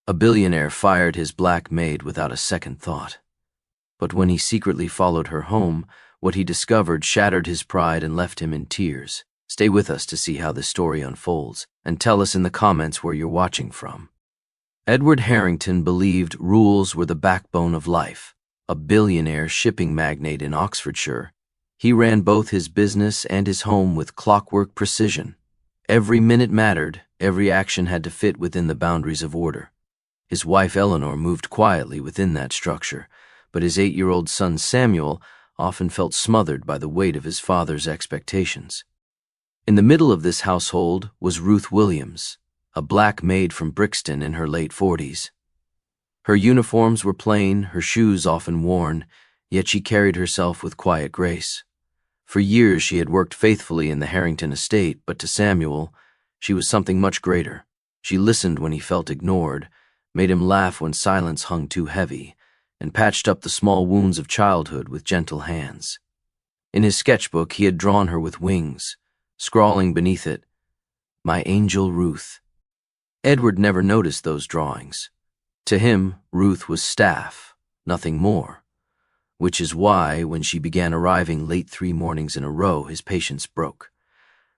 A billionaire fired his black maid without a second thought. But when he secretly followed her home, what he discovered shattered his pride and left him in tears. Stay with us to see how this story unfolds, and tell us in the comments where you're watching from. Edward Harrington believed rules were the backbone of life. A billionaire shipping magnate in Oxfordshire, he ran both his business and his home with clockwork precision. Every minute mattered, every action had to fit within the boundaries of order. His wife Eleanor moved quietly within that structure, but his 8-year-old son Samuel often felt smothered by the weight of his father's expectations. In the middle of this household was Ruth Williams, a black maid from Brixton in her late 40s. Her uniforms were plain, her shoes often worn, yet she carried herself with quiet grace. For years she had worked faithfully in the Harrington estate, but to Samuel, she was something much greater. She listened when he felt ignored, made him laugh when silence hung too heavy, and patched up the small wounds of childhood with gentle hands. In his sketchbook, he had drawn her with wings, scrawling beneath it, "My angel Ruth." Edward never noticed those drawings. To him, Ruth was staff, nothing more, which is why, when she began arriving late 3 mornings in a row, his patience broke.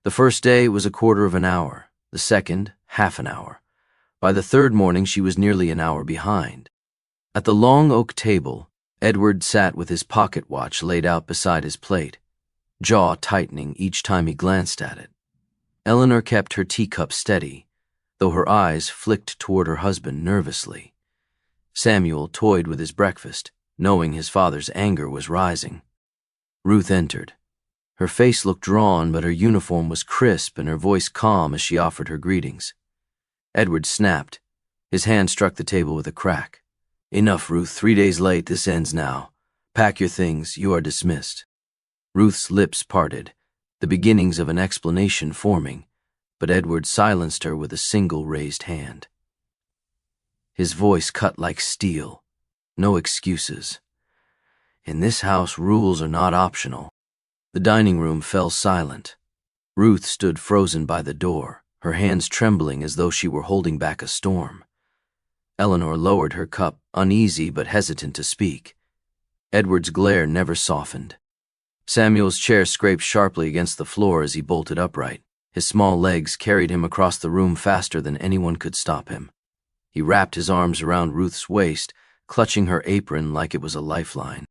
The first day was a quarter of an hour, the second, half an hour. By the third morning, she was nearly an hour behind. At the long oak table, Edward sat with his pocket watch laid out beside his plate, jaw tightening each time he glanced at it. Eleanor kept her teacup steady, though her eyes flicked toward her husband nervously. Samuel toyed with his breakfast, knowing his father's anger was rising. Ruth entered. Her face looked drawn, but her uniform was crisp and her voice calm as she offered her greetings. Edward snapped. His hand struck the table with a crack. "Enough, Ruth. 3 days late. This ends now. Pack your things. You are dismissed." Ruth's lips parted, the beginnings of an explanation forming, but Edward silenced her with a single raised hand. His voice cut like steel. No excuses. In this house, rules are not optional. The dining room fell silent. Ruth stood frozen by the door, her hands trembling as though she were holding back a storm. Eleanor lowered her cup, uneasy but hesitant to speak. Edward's glare never softened. Samuel's chair scraped sharply against the floor as he bolted upright. His small legs carried him across the room faster than anyone could stop him. He wrapped his arms around Ruth's waist, clutching her apron like it was a lifeline.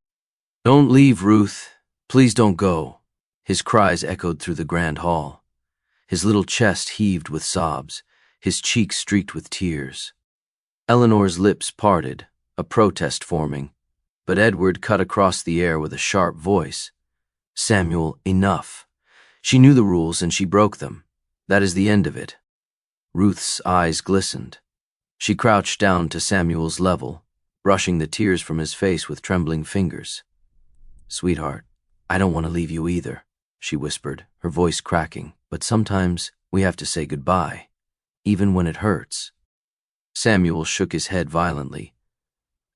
"Don't leave, Ruth. Please don't go." His cries echoed through the grand hall. His little chest heaved with sobs, his cheeks streaked with tears. Eleanor's lips parted, a protest forming, but Edward cut across the air with a sharp voice. "Samuel, enough. She knew the rules and she broke them. That is the end of it." Ruth's eyes glistened. She crouched down to Samuel's level, brushing the tears from his face with trembling fingers. "Sweetheart, I don't want to leave you either," she whispered, her voice cracking, "but sometimes we have to say goodbye, even when it hurts." Samuel shook his head violently.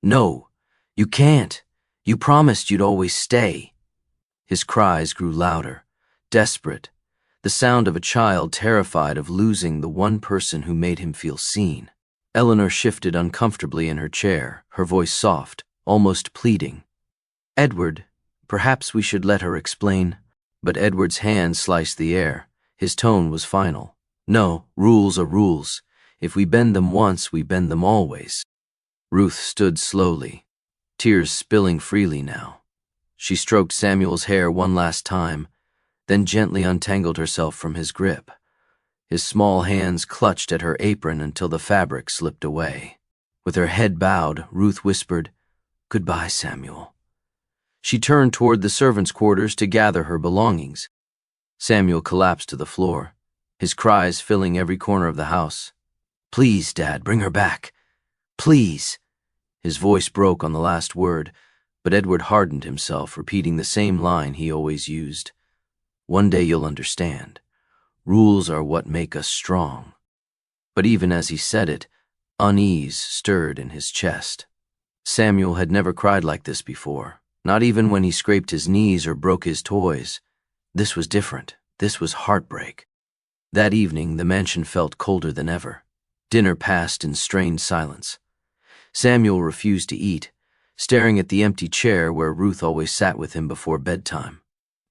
"No, you can't. You promised you'd always stay." His cries grew louder, desperate, the sound of a child terrified of losing the one person who made him feel seen. Eleanor shifted uncomfortably in her chair, her voice soft, almost pleading. "Edward, perhaps we should let her explain." But Edward's hand sliced the air. His tone was final. "No, rules are rules. If we bend them once, we bend them always." Ruth stood slowly, tears spilling freely now. She stroked Samuel's hair one last time, then gently untangled herself from his grip. His small hands clutched at her apron until the fabric slipped away. With her head bowed, Ruth whispered, "Goodbye, Samuel." She turned toward the servants' quarters to gather her belongings. Samuel collapsed to the floor, his cries filling every corner of the house. "Please, Dad, bring her back. Please." His voice broke on the last word, but Edward hardened himself, repeating the same line he always used. "One day you'll understand. Rules are what make us strong." But even as he said it, unease stirred in his chest. Samuel had never cried like this before, not even when he scraped his knees or broke his toys. This was different. This was heartbreak. That evening, the mansion felt colder than ever. Dinner passed in strained silence. Samuel refused to eat, staring at the empty chair where Ruth always sat with him before bedtime.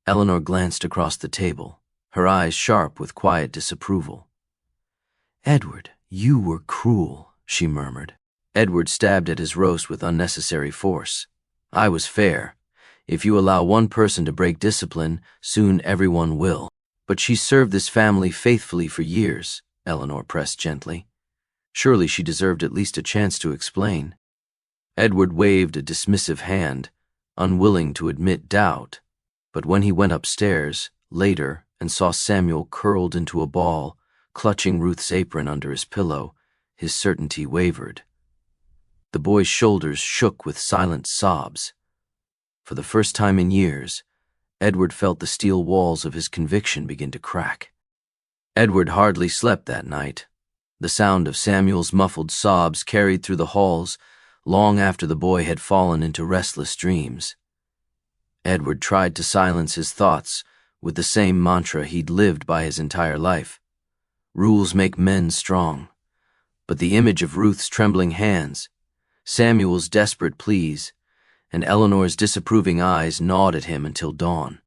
Eleanor glanced across the table, her eyes sharp with quiet disapproval. "Edward, you were cruel," she murmured. Edward stabbed at his roast with unnecessary force. "I was fair. If you allow one person to break discipline, soon everyone will." "But she served this family faithfully for years," Eleanor pressed gently. Surely she deserved at least a chance to explain. Edward waved a dismissive hand, unwilling to admit doubt, but when he went upstairs, later, and saw Samuel curled into a ball, clutching Ruth's apron under his pillow, his certainty wavered. The boy's shoulders shook with silent sobs. For the first time in years, Edward felt the steel walls of his conviction begin to crack. Edward hardly slept that night. The sound of Samuel's muffled sobs carried through the halls long after the boy had fallen into restless dreams. Edward tried to silence his thoughts with the same mantra he'd lived by his entire life. Rules make men strong. But the image of Ruth's trembling hands, Samuel's desperate pleas, and Eleanor's disapproving eyes gnawed at him until dawn.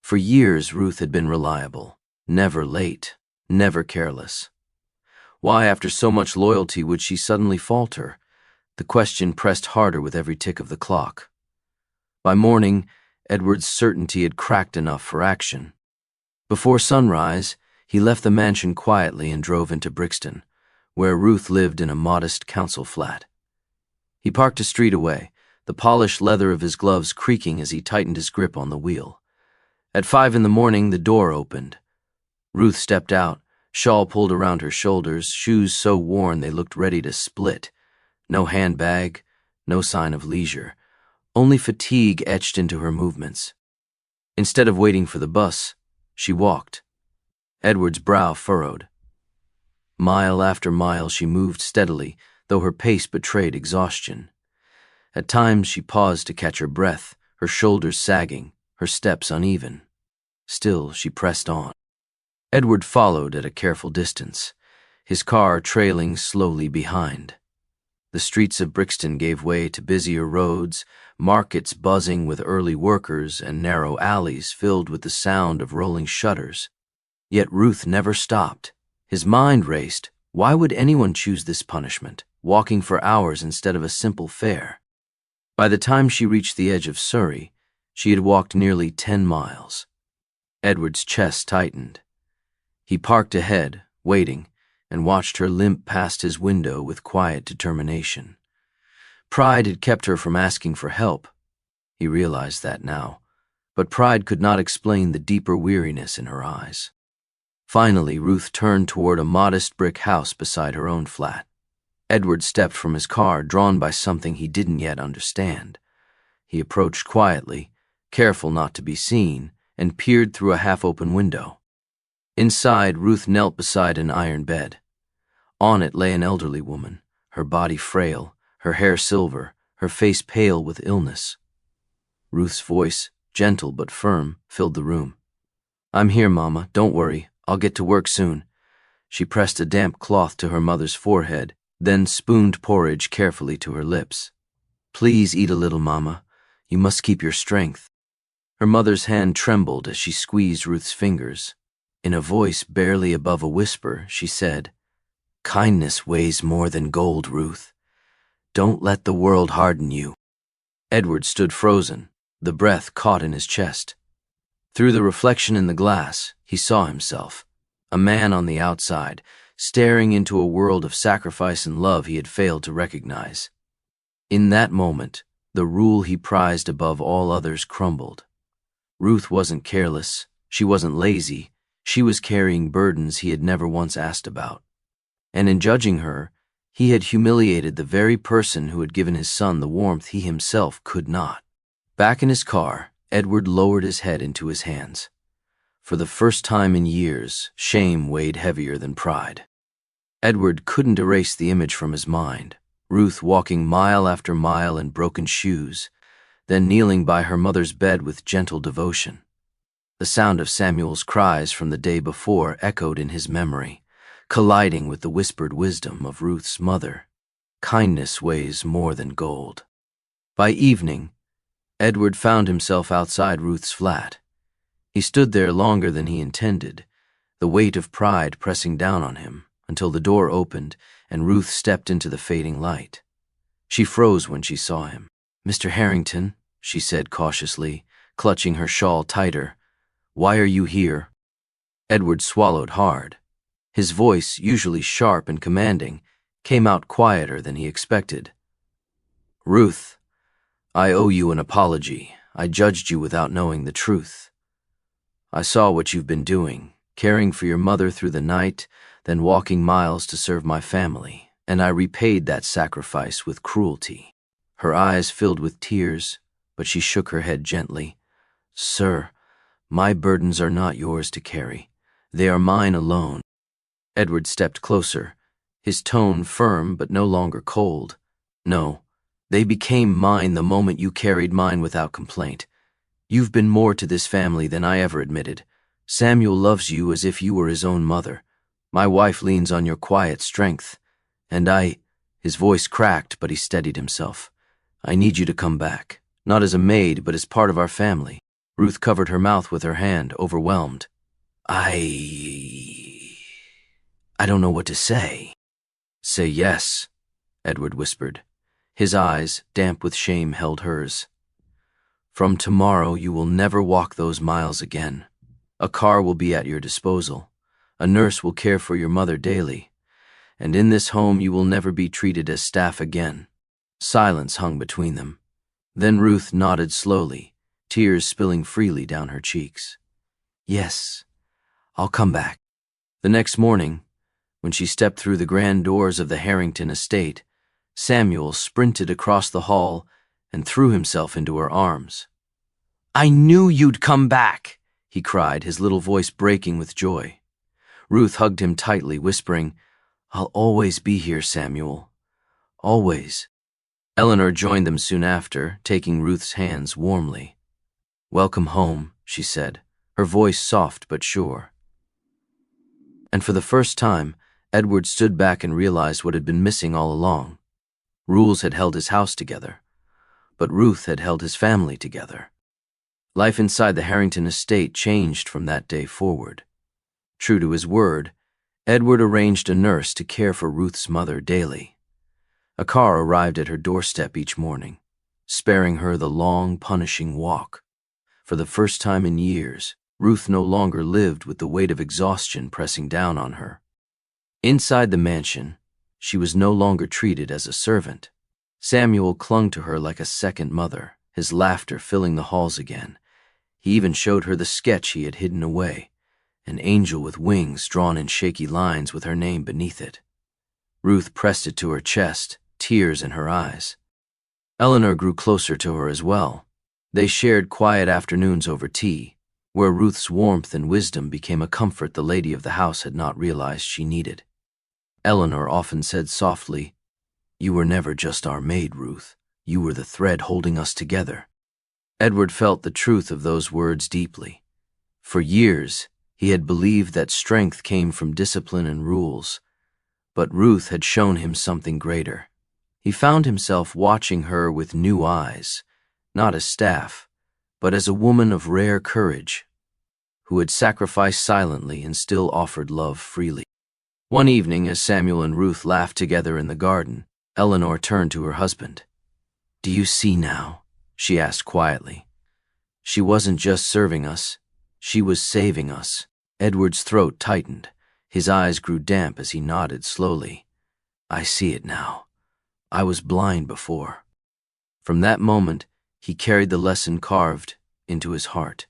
For years, Ruth had been reliable, never late, never careless. Why, after so much loyalty, would she suddenly falter? The question pressed harder with every tick of the clock. By morning, Edward's certainty had cracked enough for action. Before sunrise, he left the mansion quietly and drove into Brixton, where Ruth lived in a modest council flat. He parked a street away, the polished leather of his gloves creaking as he tightened his grip on the wheel. At 5 a.m, the door opened. Ruth stepped out, shawl pulled around her shoulders, shoes so worn they looked ready to split. No handbag, no sign of leisure, only fatigue etched into her movements. Instead of waiting for the bus, she walked. Edward's brow furrowed. Mile after mile she moved steadily, though her pace betrayed exhaustion. At times she paused to catch her breath, her shoulders sagging, her steps uneven. Still she pressed on. Edward followed at a careful distance, his car trailing slowly behind. The streets of Brixton gave way to busier roads, markets buzzing with early workers, and narrow alleys filled with the sound of rolling shutters. Yet Ruth never stopped. His mind raced. Why would anyone choose this punishment, walking for hours instead of a simple fare? By the time she reached the edge of Surrey, she had walked nearly 10 miles. Edward's chest tightened. He parked ahead, waiting, and watched her limp past his window with quiet determination. Pride had kept her from asking for help. He realized that now, but pride could not explain the deeper weariness in her eyes. Finally, Ruth turned toward a modest brick house beside her own flat. Edward stepped from his car, drawn by something he didn't yet understand. He approached quietly, careful not to be seen, and peered through a half-open window. Inside, Ruth knelt beside an iron bed. On it lay an elderly woman, her body frail, her hair silver, her face pale with illness. Ruth's voice, gentle but firm, filled the room. "I'm here, Mama. Don't worry. I'll get to work soon." She pressed a damp cloth to her mother's forehead, then spooned porridge carefully to her lips. "Please eat a little, Mama. You must keep your strength." Her mother's hand trembled as she squeezed Ruth's fingers. In a voice barely above a whisper, she said, "Kindness weighs more than gold, Ruth. Don't let the world harden you." Edward stood frozen, the breath caught in his chest. Through the reflection in the glass, he saw himself, a man on the outside, staring into a world of sacrifice and love he had failed to recognize. In that moment, the rule he prized above all others crumbled. Ruth wasn't careless, she wasn't lazy, she was carrying burdens he had never once asked about. And in judging her, he had humiliated the very person who had given his son the warmth he himself could not. Back in his car, Edward lowered his head into his hands. For the first time in years, shame weighed heavier than pride. Edward couldn't erase the image from his mind, Ruth walking mile after mile in broken shoes, then kneeling by her mother's bed with gentle devotion. The sound of Samuel's cries from the day before echoed in his memory, colliding with the whispered wisdom of Ruth's mother. Kindness weighs more than gold. By evening, Edward found himself outside Ruth's flat. He stood there longer than he intended, the weight of pride pressing down on him, until the door opened and Ruth stepped into the fading light. She froze when she saw him. "Mr. Harrington," she said cautiously, clutching her shawl tighter, "why are you here?" Edward swallowed hard. His voice, usually sharp and commanding, came out quieter than he expected. "Ruth, I owe you an apology. I judged you without knowing the truth. I saw what you've been doing, caring for your mother through the night, then walking miles to serve my family, and I repaid that sacrifice with cruelty." Her eyes filled with tears, but she shook her head gently. "Sir, my burdens are not yours to carry. They are mine alone." Edward stepped closer, his tone firm but no longer cold. "No, they became mine the moment you carried mine without complaint. You've been more to this family than I ever admitted. Samuel loves you as if you were his own mother. My wife leans on your quiet strength. And his voice cracked, but he steadied himself. "I need you to come back, not as a maid, but as part of our family." Ruth covered her mouth with her hand, overwhelmed. I don't know what to say." "Say yes," Edward whispered. His eyes, damp with shame, held hers. "From tomorrow you will never walk those miles again. A car will be at your disposal. A nurse will care for your mother daily. And in this home you will never be treated as staff again." Silence hung between them. Then Ruth nodded slowly, tears spilling freely down her cheeks. "Yes, I'll come back." The next morning, when she stepped through the grand doors of the Harrington estate, Samuel sprinted across the hall and threw himself into her arms. "I knew you'd come back," he cried, his little voice breaking with joy. Ruth hugged him tightly, whispering, "I'll always be here, Samuel. Always." Eleanor joined them soon after, taking Ruth's hands warmly. "Welcome home," she said, her voice soft but sure. And for the first time, Edward stood back and realized what had been missing all along. Rules had held his house together, but Ruth had held his family together. Life inside the Harrington estate changed from that day forward. True to his word, Edward arranged a nurse to care for Ruth's mother daily. A car arrived at her doorstep each morning, sparing her the long, punishing walk. For the first time in years, Ruth no longer lived with the weight of exhaustion pressing down on her. Inside the mansion, she was no longer treated as a servant. Samuel clung to her like a second mother, his laughter filling the halls again. He even showed her the sketch he had hidden away, an angel with wings drawn in shaky lines with her name beneath it. Ruth pressed it to her chest, tears in her eyes. Eleanor grew closer to her as well. They shared quiet afternoons over tea, where Ruth's warmth and wisdom became a comfort the lady of the house had not realized she needed. Eleanor often said softly, "You were never just our maid, Ruth. You were the thread holding us together." Edward felt the truth of those words deeply. For years, he had believed that strength came from discipline and rules, but Ruth had shown him something greater. He found himself watching her with new eyes, not as staff, but as a woman of rare courage, who had sacrificed silently and still offered love freely. One evening, as Samuel and Ruth laughed together in the garden, Eleanor turned to her husband. "Do you see now?" she asked quietly. "She wasn't just serving us, she was saving us." Edward's throat tightened. His eyes grew damp as he nodded slowly. "I see it now. I was blind before." From that moment, he carried the lesson carved into his heart.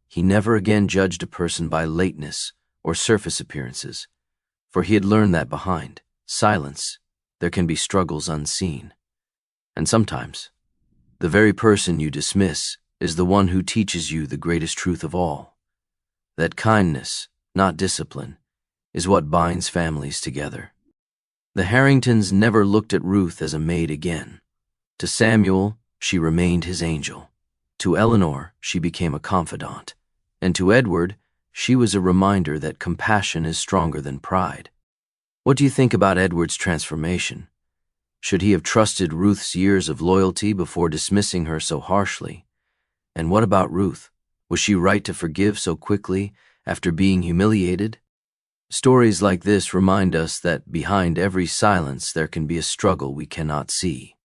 He never again judged a person by lateness or surface appearances, for he had learned that behind silence there can be struggles unseen. And sometimes, the very person you dismiss is the one who teaches you the greatest truth of all, that kindness, not discipline, is what binds families together. The Harringtons never looked at Ruth as a maid again. To Samuel, she remained his angel. To Eleanor, she became a confidant. And to Edward, she was a reminder that compassion is stronger than pride. What do you think about Edward's transformation? Should he have trusted Ruth's years of loyalty before dismissing her so harshly? And what about Ruth? Was she right to forgive so quickly after being humiliated? Stories like this remind us that behind every silence there can be a struggle we cannot see.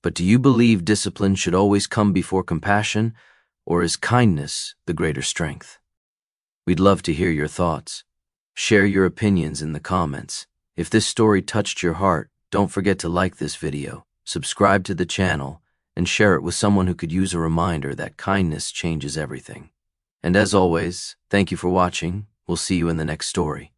But do you believe discipline should always come before compassion, or is kindness the greater strength? We'd love to hear your thoughts. Share your opinions in the comments. If this story touched your heart, don't forget to like this video, subscribe to the channel, and share it with someone who could use a reminder that kindness changes everything. And as always, thank you for watching. We'll see you in the next story.